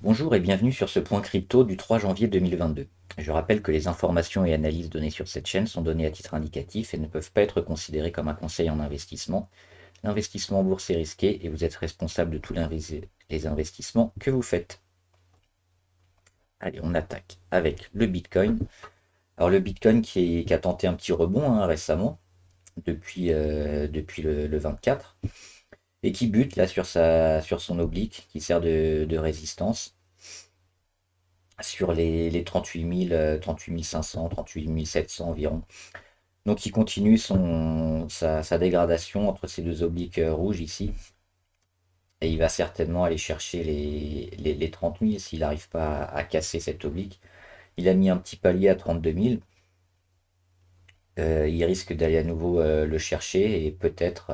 Bonjour et bienvenue sur ce point crypto du 3 janvier 2022. Je rappelle que les informations et analyses données sur cette chaîne sont données à titre indicatif et ne peuvent pas être considérées comme un conseil en investissement. L'investissement en bourse est risqué et vous êtes responsable de tous les investissements que vous faites. Allez, on attaque avec le Bitcoin. Alors le Bitcoin qui a tenté un petit rebond récemment, depuis le 24, et qui bute là sur son oblique, qui sert de résistance sur les 38 000, 38 500, 38 700 environ. Donc il continue sa dégradation entre ces deux obliques rouges ici. Et il va certainement aller chercher les 30 000 s'il n'arrive pas à casser cette oblique. Il a mis un petit palier à 32 000. Il risque d'aller à nouveau le chercher et peut-être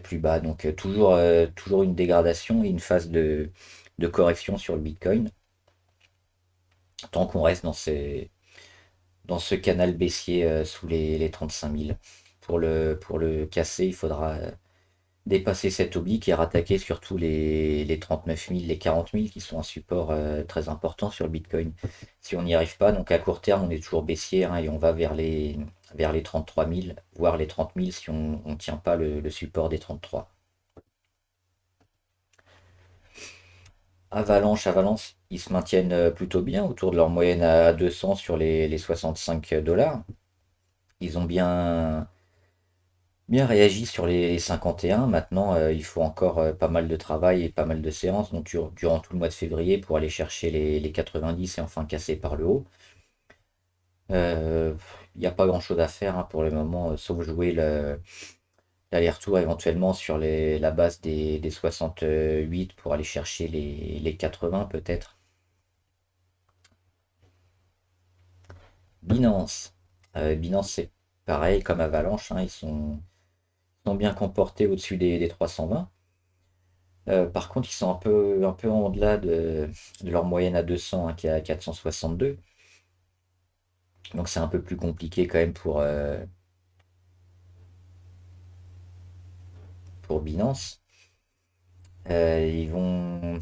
plus bas. Donc toujours une dégradation et une phase de correction sur le Bitcoin. Tant qu'on reste dans ce canal baissier sous les 35 000. Pour le casser, il faudra dépasser cette oblique et rattaquer surtout les 39 000, les 40 000 qui sont un support très important sur le Bitcoin. Si on n'y arrive pas, donc à court terme, on est toujours baissier et on va vers les 33 000, voire les 30 000 si on ne tient pas le support des 33. Avalanche, ils se maintiennent plutôt bien autour de leur moyenne à 200 sur les 65 $. Ils ont bien réagi sur les 51. Maintenant, il faut encore pas mal de travail et pas mal de séances donc durant tout le mois de février pour aller chercher les 90 et enfin casser par le haut. Il n'y a pas grand-chose à faire pour le moment, sauf jouer l'aller-retour éventuellement sur la base des 68 pour aller chercher les 80 peut-être. Binance. Binance, c'est pareil comme Avalanche, ils sont bien comportés au-dessus des 320. Par contre, ils sont un peu en delà de leur moyenne à 200 qui est à 462. Donc c'est un peu plus compliqué quand même pour Binance. Ils vont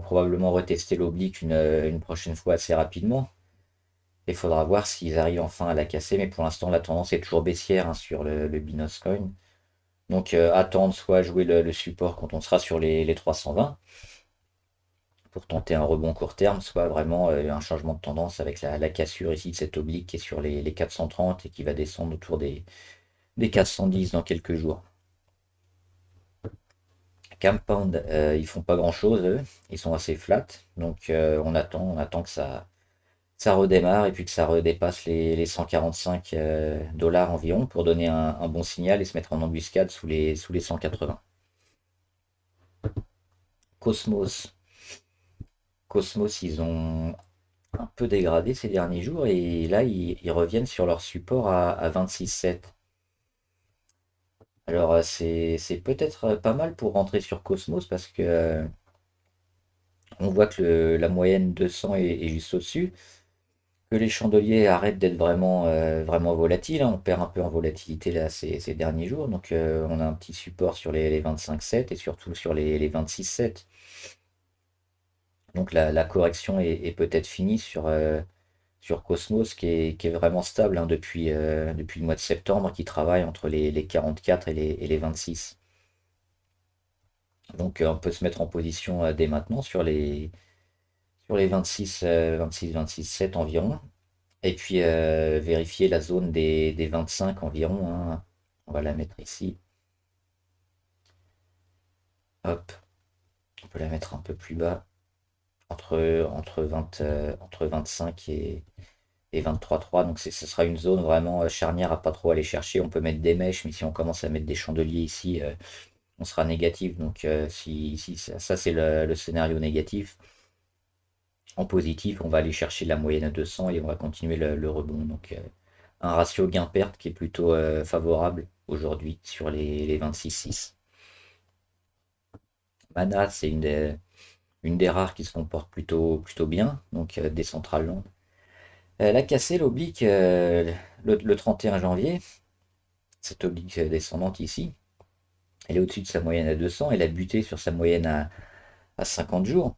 probablement retester l'oblique une prochaine fois assez rapidement. Il faudra voir s'ils arrivent enfin à la casser. Mais pour l'instant, la tendance est toujours baissière sur le Binance Coin. Donc attendre, soit jouer le support quand on sera sur les 320 pour tenter un rebond court terme, soit vraiment un changement de tendance avec la cassure ici de cette oblique qui est sur les 430 et qui va descendre autour des 410 dans quelques jours. Compound, ils font pas grand chose, eux. Ils sont assez flat. Donc on attend que ça redémarre et puis que ça redépasse les 145 $ environ pour donner un bon signal et se mettre en embuscade sous les 180. Cosmos. Cosmos, ils ont un peu dégradé ces derniers jours et là ils reviennent sur leur support à 26,7. Alors c'est peut-être pas mal pour rentrer sur Cosmos parce que on voit que la moyenne 200 est juste au-dessus, que les chandeliers arrêtent d'être vraiment volatiles. On perd un peu en volatilité là ces derniers jours, donc on a un petit support sur les 25,7 et surtout sur les 26,7. Donc la correction est peut-être finie sur Cosmos qui est vraiment stable depuis le mois de septembre, qui travaille entre les 44 et les 26. Donc on peut se mettre en position dès maintenant sur les 26, 7 environ. Et puis vérifier la zone des 25 environ. On va la mettre ici. Hop, on peut la mettre un peu plus bas, entre 25 et 23,3. Donc ce sera une zone vraiment charnière à pas trop aller chercher. On peut mettre des mèches, mais si on commence à mettre des chandeliers ici, on sera négatif. Donc si ça, c'est le scénario négatif. En positif, on va aller chercher la moyenne à 200 et on va continuer le rebond. Donc un ratio gain-perte qui est plutôt favorable aujourd'hui sur les 26,6. Mana, c'est une des rares qui se comporte plutôt bien, donc des centrales longues. Elle a cassé l'oblique le 31 janvier, cette oblique descendante ici. Elle est au-dessus de sa moyenne à 200, elle a buté sur sa moyenne à 50 jours.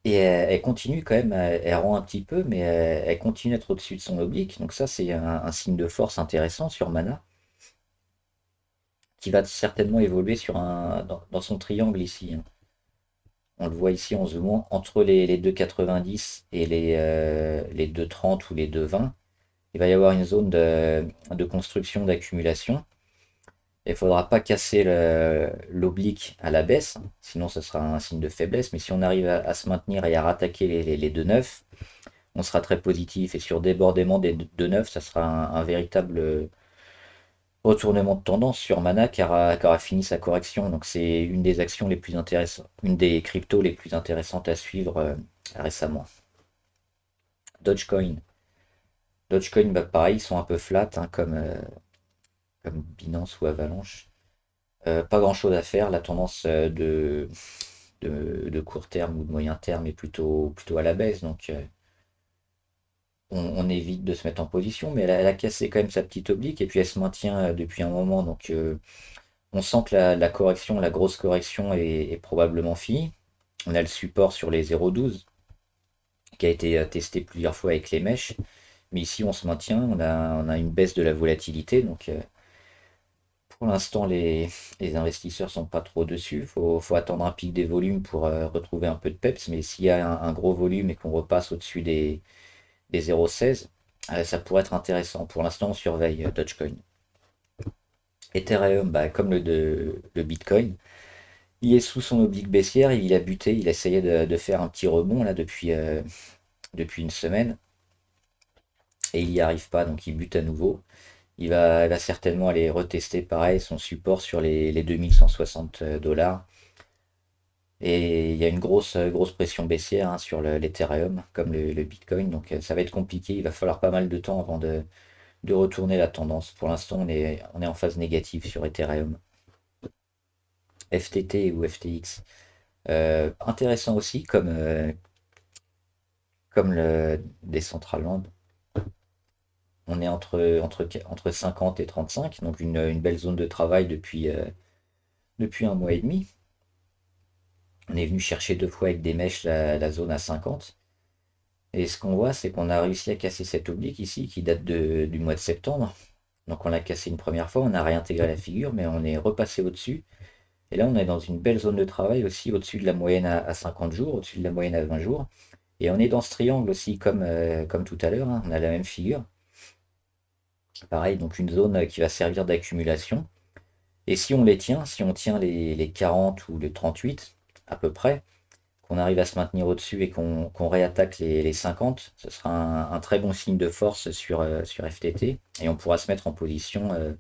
Et elle continue quand même, elle rend un petit peu, mais elle continue d'être au-dessus de son oblique. Donc ça, c'est un signe de force intéressant sur Mana, qui va certainement évoluer dans son triangle ici, hein. On le voit ici en zoomant entre les 2,90 et les 2,30 ou les 2,20. Il va y avoir une zone de construction, d'accumulation. Il ne faudra pas casser l'oblique à la baisse, sinon ce sera un signe de faiblesse. Mais si on arrive à se maintenir et à rattaquer les 2,9, on sera très positif. Et sur débordement des 2,9, ça sera un véritable retournement de tendance sur Mana qui aura fini sa correction. Donc c'est une des actions les plus intéressantes, une des cryptos les plus intéressantes à suivre récemment. Dogecoin. Dogecoin, bah pareil, ils sont un peu flat, hein, comme Binance ou Avalanche. Pas grand chose à faire. La tendance de court terme ou de moyen terme est plutôt à la baisse. Donc on évite de se mettre en position. Mais elle a cassé quand même sa petite oblique et puis elle se maintient depuis un moment. Donc on sent que la correction, la grosse correction est probablement finie. On a le support sur les 0,12 qui a été testé plusieurs fois avec les mèches. Mais ici on se maintient. On a une baisse de la volatilité. Donc pour l'instant, les investisseurs sont pas trop dessus. Faut attendre un pic des volumes pour retrouver un peu de peps. Mais s'il y a un gros volume et qu'on repasse au-dessus des 0,16, ça pourrait être intéressant. Pour l'instant, on surveille Dogecoin. Ethereum, bah, comme le Bitcoin, il est sous son oblique baissière. Il a buté. Il essayait de faire un petit rebond là depuis une semaine. Et il n'y arrive pas. Donc il bute à nouveau. Il va certainement aller retester pareil son support sur les 2160 dollars. Et il y a une grosse pression baissière, hein, sur l'Ethereum, comme le Bitcoin. Donc ça va être compliqué. Il va falloir pas mal de temps avant de retourner la tendance. Pour l'instant, on est en phase négative sur Ethereum. FTT ou FTX. Intéressant aussi comme le Decentraland. On est entre 50 et 35, donc une belle zone de travail depuis un mois et demi. On est venu chercher deux fois avec des mèches la zone à 50. Et ce qu'on voit, c'est qu'on a réussi à casser cette oblique ici qui date du mois de septembre. Donc on l'a cassé une première fois, on a réintégré la figure, mais on est repassé au-dessus. Et là, on est dans une belle zone de travail aussi, au-dessus de la moyenne à 50 jours, au-dessus de la moyenne à 20 jours. Et on est dans ce triangle aussi, comme tout à l'heure, hein, on a la même figure. Pareil, donc une zone qui va servir d'accumulation. Et si on les tient, si on tient les 40 ou les 38 à peu près, qu'on arrive à se maintenir au-dessus et qu'on réattaque les 50, ce sera un très bon signe de force sur FTT. Et on pourra se mettre en position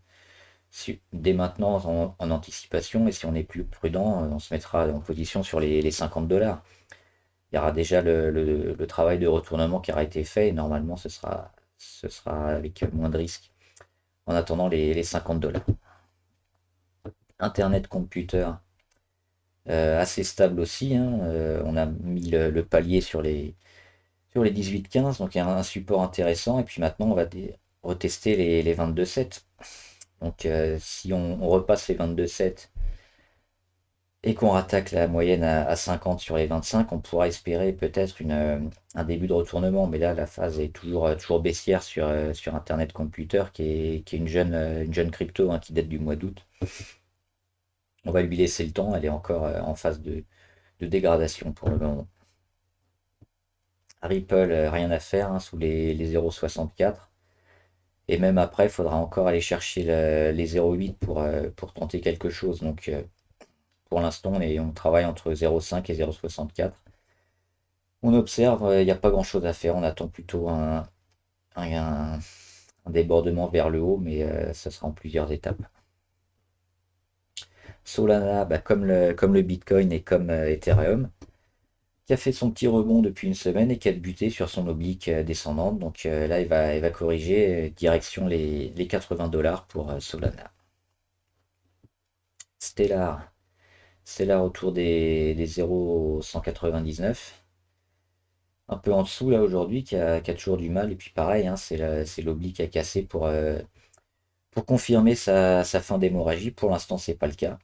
dès maintenant en anticipation. Et si on est plus prudent, on se mettra en position sur les 50 dollars. Il y aura déjà le travail de retournement qui aura été fait et normalement ce sera avec moins de risques en attendant les 50 dollars. Internet Computer, assez stable aussi, hein. On a mis le palier sur les 18-15, donc il y a un support intéressant. Et puis maintenant, on va retester les 22,7. Donc si on repasse les 22,7 et qu'on rattaque la moyenne à 50 sur les 25, on pourra espérer peut-être un début de retournement. Mais là, la phase est toujours baissière sur Internet Computer, qui est une jeune crypto, hein, qui date du mois d'août. On va lui laisser le temps, elle est encore en phase de dégradation pour le moment. Ripple, rien à faire, hein, sous les 0,64. Et même après, il faudra encore aller chercher les 0,8 pour tenter quelque chose. Donc pour l'instant, on travaille entre 0,5 et 0,64. On observe, il n'y a pas grand-chose à faire. On attend plutôt un débordement vers le haut, mais ça sera en plusieurs étapes. Solana, bah, comme le Bitcoin et comme Ethereum, qui a fait son petit rebond depuis une semaine et qui a buté sur son oblique descendante. Donc là, il va corriger direction les 80 dollars pour Solana. Stellar, Stellar autour des 0,199. Un peu en dessous là aujourd'hui, qui a toujours du mal. Et puis pareil, hein, c'est l'oblique à casser pour confirmer sa fin d'hémorragie. Pour l'instant, c'est pas le cas.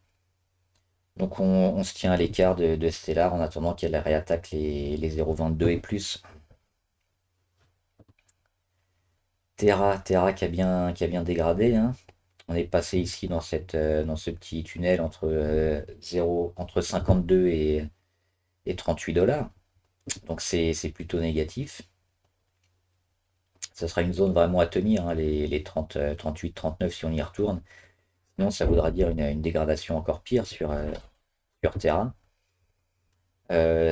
Donc on se tient à l'écart de Stellar en attendant qu'elle réattaque les 0,22 et plus. Terra qui a bien dégradé, hein. On est passé ici dans ce petit tunnel entre 52 et 38 $. Donc c'est plutôt négatif. Ça sera une zone vraiment à tenir, hein, les 30, 38, 39 si on y retourne. Sinon, ça voudra dire une dégradation encore pire sur Terra.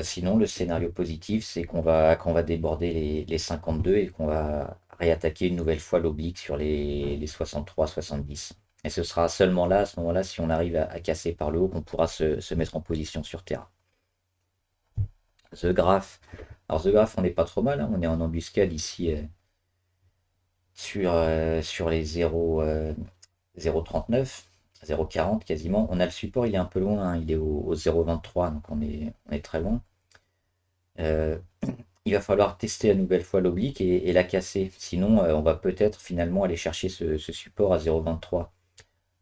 Sinon, le scénario positif, c'est qu'on va déborder les 52 et qu'on va réattaquer une nouvelle fois l'oblique sur les 63, 70. Et ce sera seulement là, à ce moment-là, si on arrive à casser par le haut, qu'on pourra se mettre en position sur Terra. The Graph. Alors, The Graph, on n'est pas trop mal, hein. On est en embuscade ici sur les 0,39, 0,40 quasiment. On a le support, il est un peu loin, hein. Il est au 0,23, donc on est très loin. Euh, il va falloir tester à nouvelle fois l'oblique et la casser. Sinon, on va peut-être finalement aller chercher ce support à 0,23.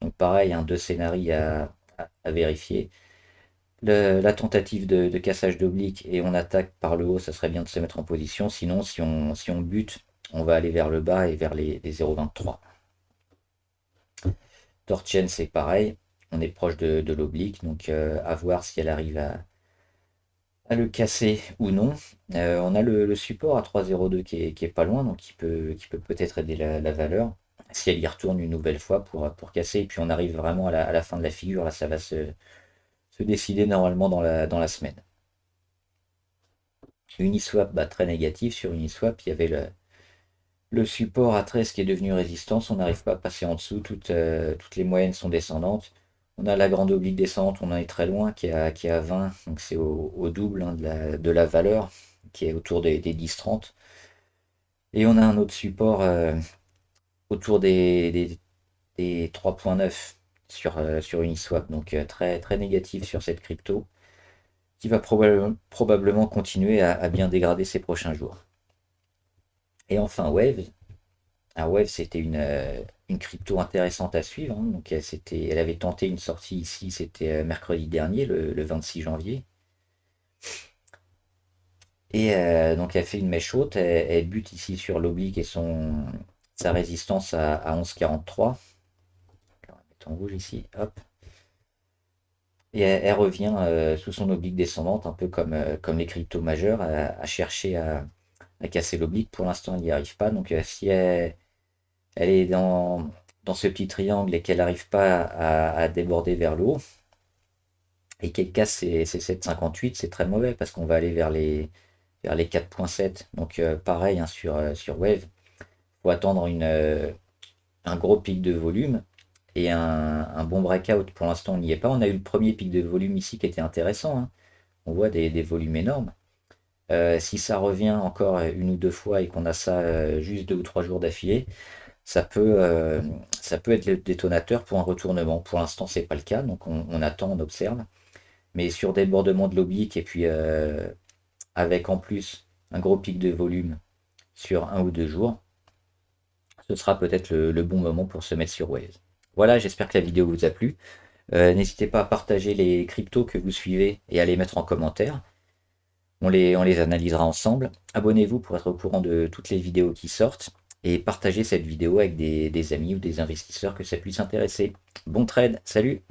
Donc pareil, hein, deux scénarios à vérifier. La tentative de cassage d'oblique et on attaque par le haut, ça serait bien de se mettre en position. Sinon, si on bute, on va aller vers le bas et vers les 0,23. Torchen, c'est pareil. On est proche de l'oblique, donc à voir si elle arrive à le casser ou non. On a le support à 3,02 qui est pas loin, donc qui peut peut-être aider la valeur. Si elle y retourne une nouvelle fois pour casser, et puis on arrive vraiment à la fin de la figure, là ça va se décider normalement dans la semaine. Uniswap, bah, très négatif sur Uniswap, il y avait le support à 13 qui est devenu résistance, on n'arrive pas à passer en dessous, toutes les moyennes sont descendantes. On a la grande oblique descendante, on en est très loin, qui est à 20, donc c'est au double, hein, de la valeur, qui est autour des 10-30. Et on a un autre support autour des 3,9 sur Uniswap, donc très, très négatif sur cette crypto, qui va probablement continuer à bien dégrader ces prochains jours. Et enfin Wave. Alors Wave, c'était une crypto intéressante à suivre, hein. Donc elle avait tenté une sortie ici, c'était mercredi dernier, le 26 janvier. Et donc elle fait une mèche haute, elle bute ici sur l'oblique et sa résistance à 11,43. On va mettre en rouge ici, hop. Et elle revient sous son oblique descendante, un peu comme les cryptos majeurs, à chercher à casser l'oblique. Pour l'instant, elle n'y arrive pas. Donc si elle est dans ce petit triangle et qu'elle n'arrive pas à déborder vers le haut, et qu'elle casse ses 7,58, c'est très mauvais parce qu'on va aller vers les 4,7. Donc pareil, hein, sur Wave, il faut attendre un gros pic de volume et un bon breakout. Pour l'instant, on n'y est pas. On a eu le premier pic de volume ici qui était intéressant, hein. On voit des volumes énormes. Si ça revient encore une ou deux fois et qu'on a ça juste 2 ou 3 jours d'affilée, ça peut, euh, ça peut être le détonateur pour un retournement. Pour l'instant, c'est pas le cas, donc on attend, on observe. Mais sur débordement de l'oblique et puis avec en plus un gros pic de volume sur 1 ou 2 jours, ce sera peut-être le bon moment pour se mettre sur Wave. Voilà, j'espère que la vidéo vous a plu. N'hésitez pas à partager les cryptos que vous suivez et à les mettre en commentaire. On les analysera ensemble. Abonnez-vous pour être au courant de toutes les vidéos qui sortent et partagez cette vidéo avec des amis ou des investisseurs que ça puisse intéresser. Bon trade, salut!